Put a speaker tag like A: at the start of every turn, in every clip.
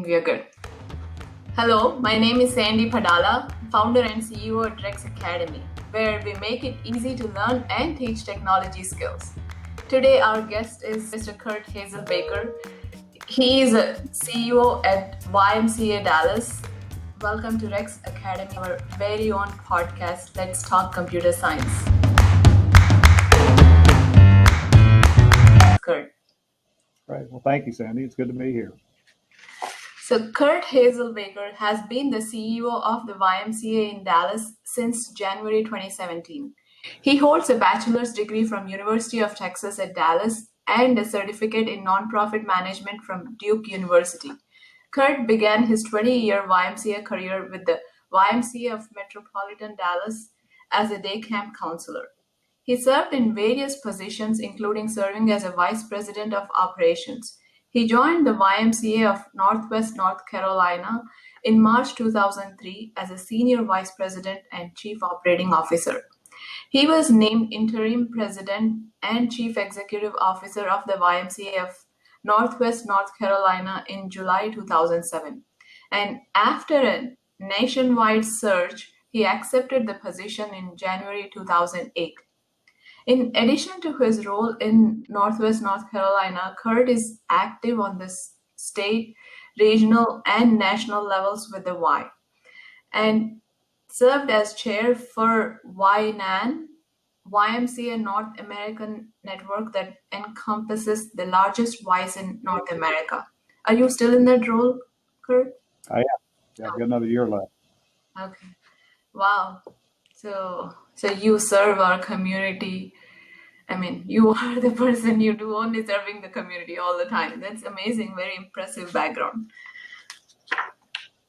A: think we are good. Hello, my name is Sandy Padala, founder and CEO at Rex Academy, where we make it easy to learn and teach technology skills. Today, our guest is Mr. Curt Hazelbaker. He is a CEO at YMCA Dallas. Welcome to Rex Academy, our very own podcast, Let's Talk Computer Science. Curt.
B: Right. Well, thank you, Sandy. It's good to be here.
A: So Curt Hazelbaker has been the CEO of the YMCA in Dallas since January 2017. He holds a bachelor's degree from University of Texas at Dallas and a certificate in nonprofit management from Duke University. Curt began his 20-year YMCA career with the YMCA of Metropolitan Dallas as a day camp counselor. He served in various positions, including serving as a vice president of operations. He joined the YMCA of Northwest North Carolina in March 2003 as a senior vice president and chief operating officer. He was named interim president and chief executive officer of the YMCA of Northwest North Carolina in July 2007. And after a nationwide search, he accepted the position in January 2008. In addition to his role in Northwest North Carolina, Curt is active on the state, regional, and national levels with the Y, and served as chair for YNAN, YMCA North American network that encompasses the largest Ys in North America. Are you still in that role, Curt?
B: I am. Yeah, I've got another year left.
A: Okay. Wow. So you serve our community. I mean, you are the person you do only serving the community all the time. That's amazing. Very impressive background.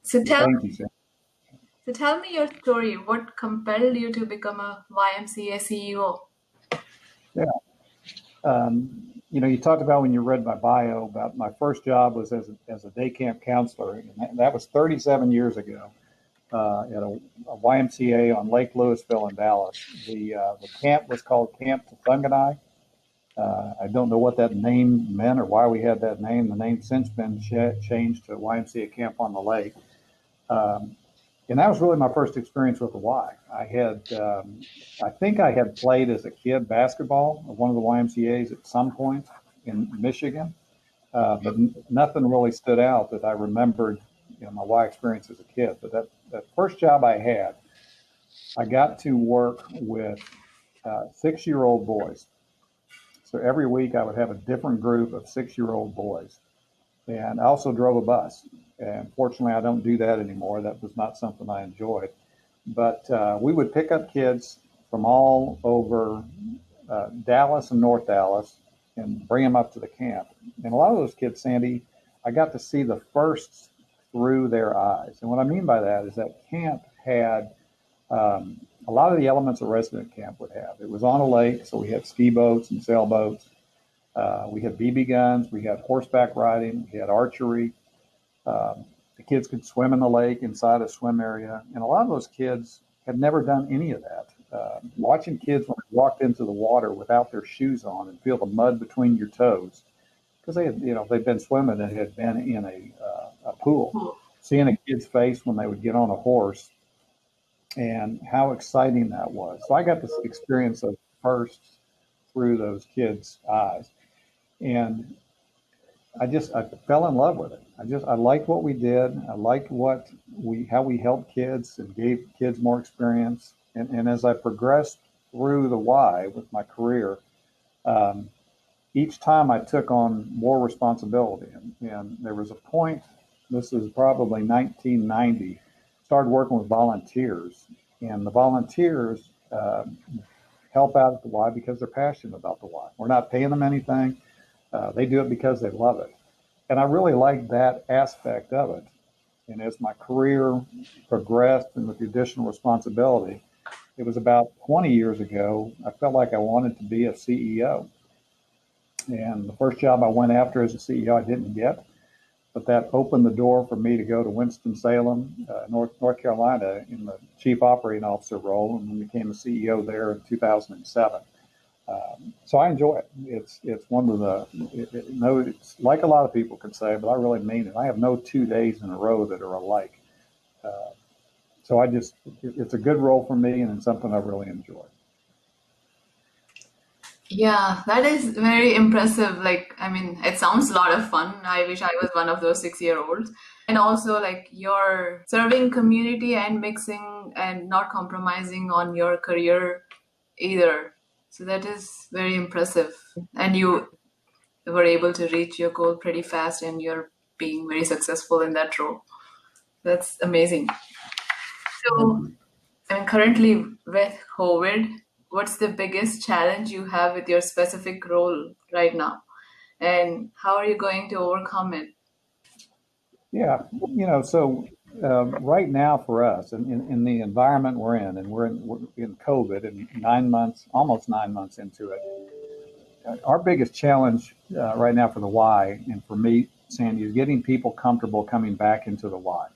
B: Thank you, Sandy.
A: So tell me your story. What compelled you to become a YMCA CEO?
B: Yeah. You talked about when you read my bio about my first job was as a day camp counselor, and that was 37 years ago. At a YMCA on Lake Louisville in Dallas. The camp was called Camp Tuthunganai. I don't know what that name meant or why we had that name. The name's since been changed to YMCA Camp on the Lake. And that was really my first experience with the Y. I think I had played as a kid basketball at one of the YMCAs at some point in Michigan, but nothing really stood out that I remembered my Y experience as a kid. But that first job I had, I got to work with 6-year-old boys. So every week I would have a different group of 6-year-old boys. And I also drove a bus. And fortunately, I don't do that anymore. That was not something I enjoyed. But we would pick up kids from all over Dallas and North Dallas and bring them up to the camp. And a lot of those kids, Sandy, I got to see the firsts through their eyes. And what I mean by that is that camp had a lot of the elements a resident camp would have. It was on a lake, so we had ski boats and sailboats. We had BB guns. We had horseback riding. We had archery. The kids could swim in the lake inside a swim area. And a lot of those kids had never done any of that. Watching kids when they walked into the water without their shoes on and feel the mud between your toes, because they'd been swimming and had been in a pool. Seeing a kid's face when they would get on a horse and how exciting that was. So I got to experience those firsts through those kids' eyes. And I fell in love with it. I liked what we did. I liked how we helped kids and gave kids more experience. And as I progressed through the Y with my career, each time I took on more responsibility. And there was a point, this is probably 1990, started working with volunteers. And the volunteers help out at the Y because they're passionate about the Y. We're not paying them anything. They do it because they love it. And I really liked that aspect of it. And as my career progressed and with the additional responsibility, it was about 20 years ago, I felt like I wanted to be a CEO. And the first job I went after as a CEO, I didn't get, but that opened the door for me to go to Winston-Salem, North Carolina, in the chief operating officer role, and became a CEO there in 2007. So I enjoy it. It's one of the no. It's like a lot of people could say, but I really mean it. I have no 2 days in a row that are alike. Uh, so it's a good role for me, and it's something I really enjoy.
A: Yeah, that is very impressive. Like, I mean, it sounds a lot of fun. I wish I was one of those 6-year-olds. And also, like, you're serving community and mixing and not compromising on your career either. So that is very impressive. And you were able to reach your goal pretty fast and you're being very successful in that role. That's amazing. So, I mean, currently with COVID, what's the biggest challenge you have with your specific role right now? And how are you going to overcome it?
B: Yeah, so right now for us, in the environment we're in, and we're in COVID, and 9 months, almost 9 months into it, our biggest challenge right now for the Y, and for me, Sandy, is getting people comfortable coming back into the Y.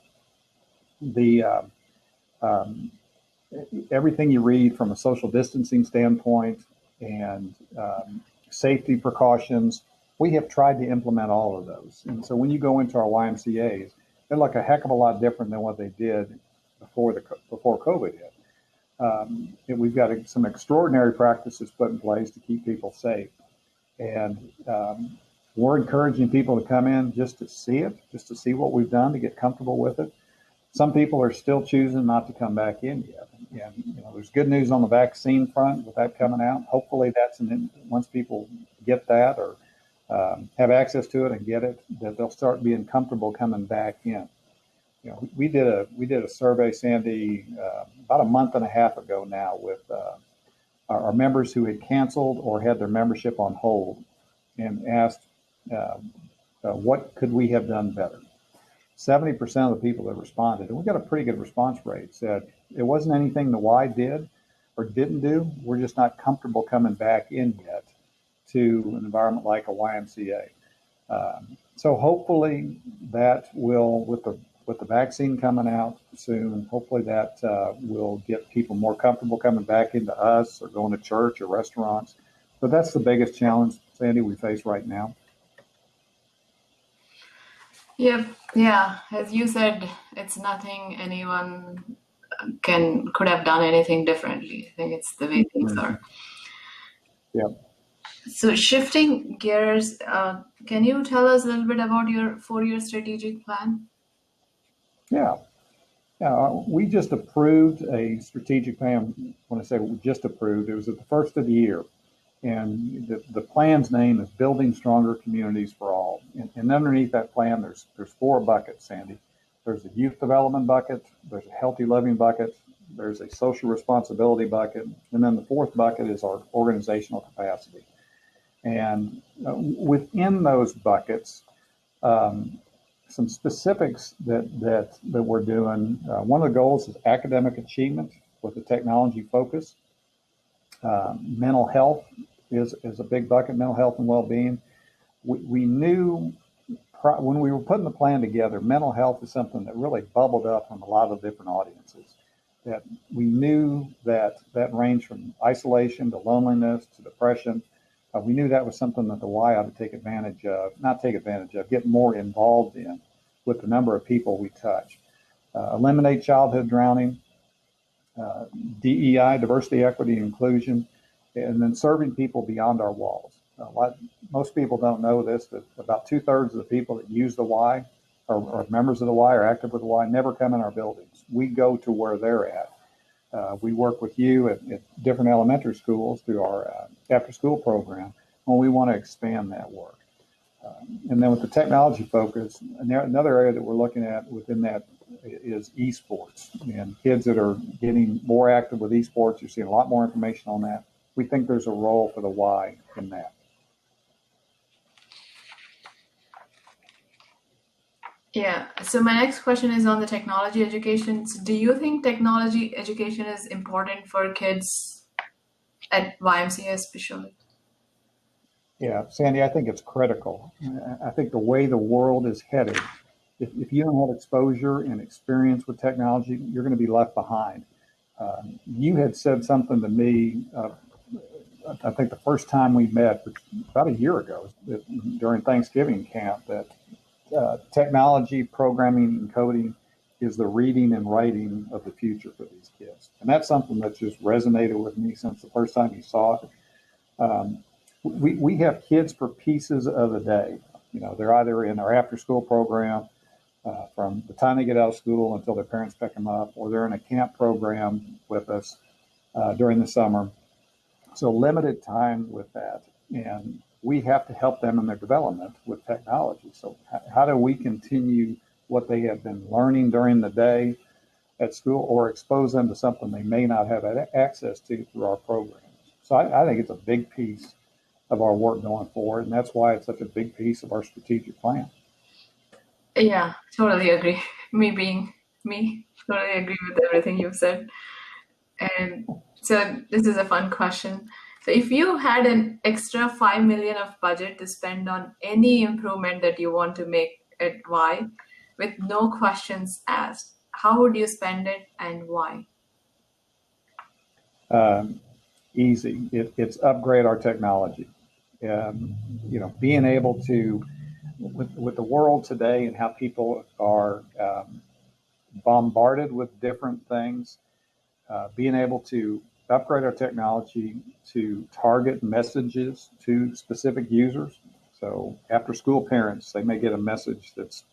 B: The um, Everything you read from a social distancing standpoint and safety precautions, we have tried to implement all of those. And so when you go into our YMCA's, they look a heck of a lot different than what they did before COVID hit. We've got some extraordinary practices put in place to keep people safe. And we're encouraging people to come in just to see it, just to see what we've done, to get comfortable with it. Some people are still choosing not to come back in yet. And there's good news on the vaccine front with that coming out. Hopefully, once people get that or have access to it and get it, that they'll start being comfortable coming back in. We did a survey, Sandy, about a month and a half ago now with our members who had canceled or had their membership on hold, and asked what could we have done better. 70% of the people that responded, and we got a pretty good response rate, said it wasn't anything the Y did or didn't do. We're just not comfortable coming back in yet to an environment like a YMCA. So hopefully that will, with the vaccine coming out soon, hopefully that will get people more comfortable coming back into us or going to church or restaurants. But that's the biggest challenge, Sandy, we face right now.
A: Yep. Yeah. As you said, it's nothing anyone could have done anything differently. I think it's the way things are.
B: Yeah.
A: So shifting gears, can you tell us a little bit about your 4-year strategic plan?
B: Yeah. We just approved a strategic plan. When I say we just approved, it was at the first of the year. And the plan's name is Building Stronger Communities for All. And underneath that plan, there's 4 buckets, Sandy. There's a youth development bucket, there's a healthy living bucket, there's a social responsibility bucket, and then the 4th bucket is our organizational capacity. And within those buckets, some specifics that we're doing. One of the goals is academic achievement with a technology focus. Mental health is a big bucket, mental health and well-being. We knew when we were putting the plan together, mental health is something that really bubbled up from a lot of different audiences. That we knew that ranged from isolation to loneliness to depression. We knew that was something that the Y ought to get more involved in with the number of people we touch. Eliminate childhood drowning, DEI, diversity, equity, and inclusion, and then serving people beyond our walls. Most people don't know this, that about 2/3 of the people that use the Y or members of the Y or active with the Y never come in our buildings. We go to where they're at. We work with you at different elementary schools through our after-school program when we want to expand that work. And then with the technology focus, another area that we're looking at within that is esports, and kids that are getting more active with esports. You're seeing a lot more information on that. We think there's a role for the Y in that.
A: Yeah. So my next question is on the technology education. So do you think technology education is important for kids at YMCA especially?
B: Yeah, Sandy, I think it's critical. I think the way the world is headed, if you don't have exposure and experience with technology, you're going to be left behind. You had said something to me I think the first time we met, about a year ago, during Thanksgiving camp, that technology, programming, and coding is the reading and writing of the future for these kids. And that's something that just resonated with me since the first time you saw it. We have kids for pieces of the day. They're either in our after school program from the time they get out of school until their parents pick them up, or they're in a camp program with us during the summer. So limited time with that. And we have to help them in their development with technology. So how do we continue what they have been learning during the day at school, or expose them to something they may not have access to through our programs? So I think it's a big piece of our work going forward, and that's why it's such a big piece of our strategic plan.
A: Yeah, totally agree. Me being me, totally agree with everything you've said. And so this is a fun question. So if you had an extra 5 million of budget to spend on any improvement that you want to make at Y with no questions asked, how would you spend it and why?
B: Easy. It's upgrade our technology. Being able to, with the world today and how people are bombarded with different things, being able to upgrade our technology to target messages to specific users. So after school parents, they may get a message that's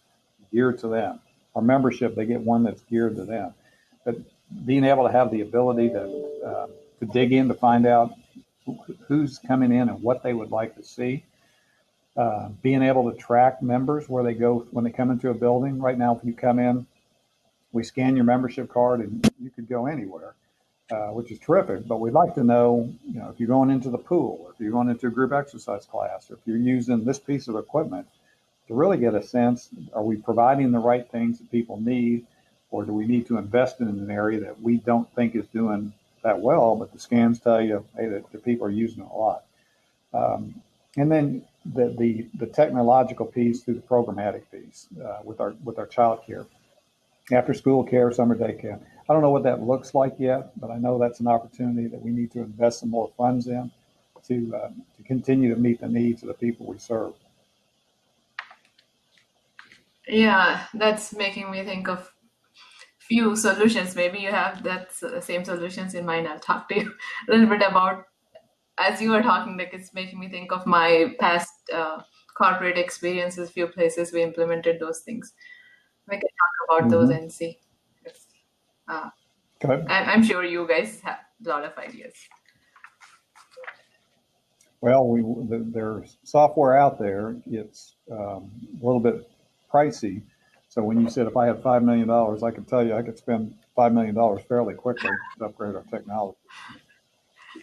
B: geared to them. Our membership, they get one that's geared to them. But being able to have the ability to dig in to find out who's coming in and what they would like to see. Being able to track members where they go when they come into a building. Right now, if you come in, we scan your membership card and you could go anywhere, which is terrific. But we'd like to know, if you're going into the pool, or if you're going into a group exercise class, or if you're using this piece of equipment, to really get a sense, are we providing the right things that people need, or do we need to invest in an area that we don't think is doing that well, but the scans tell you, hey, that the people are using it a lot. And then the technological piece through the programmatic piece with our child care, after school care, summer day care. I don't know what that looks like yet, but I know that's an opportunity that we need to invest some more funds in to continue to meet the needs of the people we serve.
A: Yeah, that's making me think of few solutions. Maybe you have that same solutions in mind. I'll talk to you a little bit about, as you were talking, like it's making me think of my past corporate experiences, few places we implemented those things. We can talk about those
B: Mm-hmm.
A: and see. If, uh,
B: Okay.
A: I'm sure you guys have a lot of ideas.
B: Well, there's software out there. It's a little bit pricey. So when you said if I had $5 million, I could tell you I could spend $5 million fairly quickly to upgrade our technology.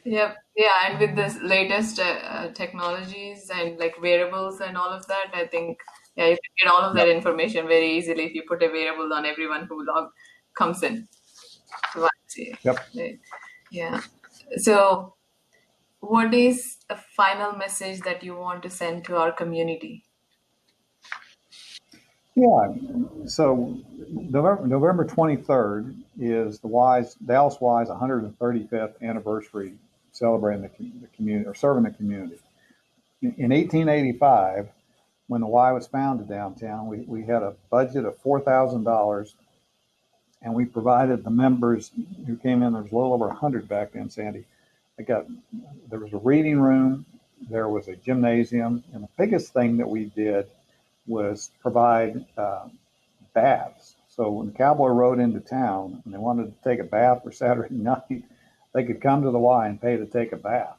A: Yep. Yeah, and with this latest technologies and like wearables and all of that, I think yeah, you can get all of that
B: Yep.
A: information very easily if you put a wearable on everyone who comes in. So,
B: Yep.
A: yeah. So, what is a final message that you want to send to our community?
B: Yeah. So November 23rd is the Dallas Y's 135th anniversary celebrating the community or serving the community. In 1885, when the Y was founded downtown, we had a budget of $4,000, and we provided the members who came in. There was a little over 100 back then, Sandy. There was a reading room, there was a gymnasium, and the biggest thing that we did was provide baths. So when the cowboy rode into town and they wanted to take a bath for Saturday night, they could come to the Y and pay to take a bath.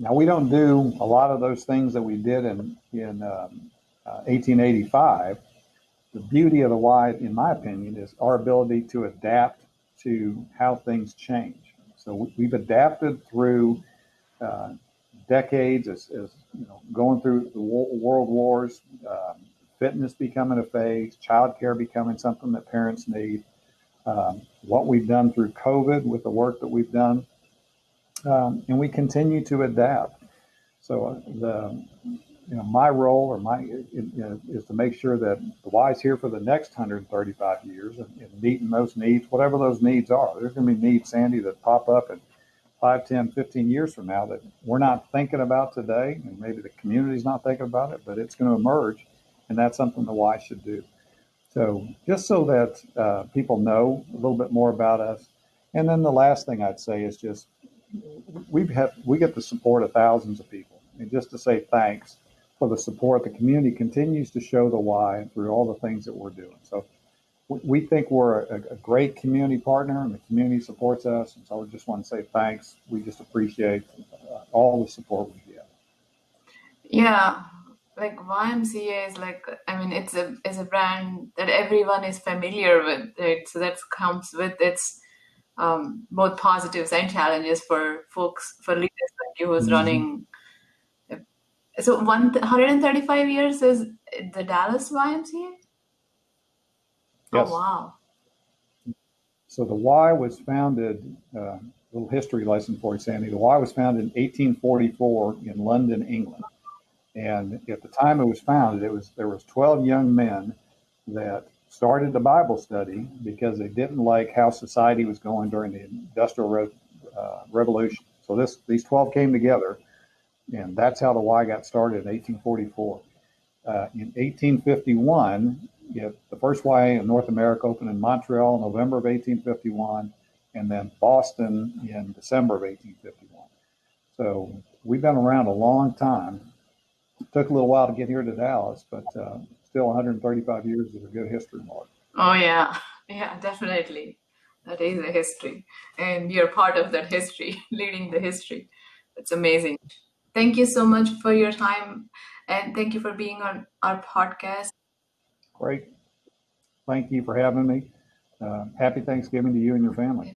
B: Now, we don't do a lot of those things that we did in 1885. The beauty of the Y, in my opinion, is our ability to adapt to how things change. So we've adapted through decades as going through the world wars, fitness becoming a phase, childcare becoming something that parents need, what we've done through COVID with the work that we've done, and we continue to adapt. So my role is to make sure that the Y is here for the next 135 years and meeting those needs, whatever those needs are. There's going to be needs, Sandy, that pop up in 5, 10, 15 years from now that we're not thinking about today, and maybe the community's not thinking about it, but it's going to emerge, and that's something the Y should do. So just so that people know a little bit more about us. And then the last thing I'd say is just we get the support of thousands of people, and just to say thanks for the support the community continues to show the Y through all the things that we're doing. So we think we're a great community partner, and the community supports us. And so I just want to say thanks. We just appreciate all the support we get.
A: Yeah, like YMCA is like, I mean, it's a brand that everyone is familiar with, right? So that comes with its both positives and challenges for folks, for leaders like you who's
B: Mm-hmm.
A: running. So 135 years is the Dallas YMCA? Oh,
B: Yes.
A: wow.
B: So the Y was founded, little history lesson for you, Sandy. The Y was founded in 1844 in London, England. And at the time it was founded, there was 12 young men that started the Bible study because they didn't like how society was going during the Revolution. So these 12 came together, and that's how the Y got started in 1844. In 1851, the first Y in North America opened in Montreal in November of 1851, and then Boston in December of 1851. So we've been around a long time. It took a little while to get here to Dallas, but still 135 years is a good history mark.
A: Oh, yeah. Yeah, definitely. That is a history. And you're part of that history, leading the history. It's amazing. Thank you so much for your time, and thank you for being on our podcast.
B: Great. Thank you for having me. Happy Thanksgiving to you and your family.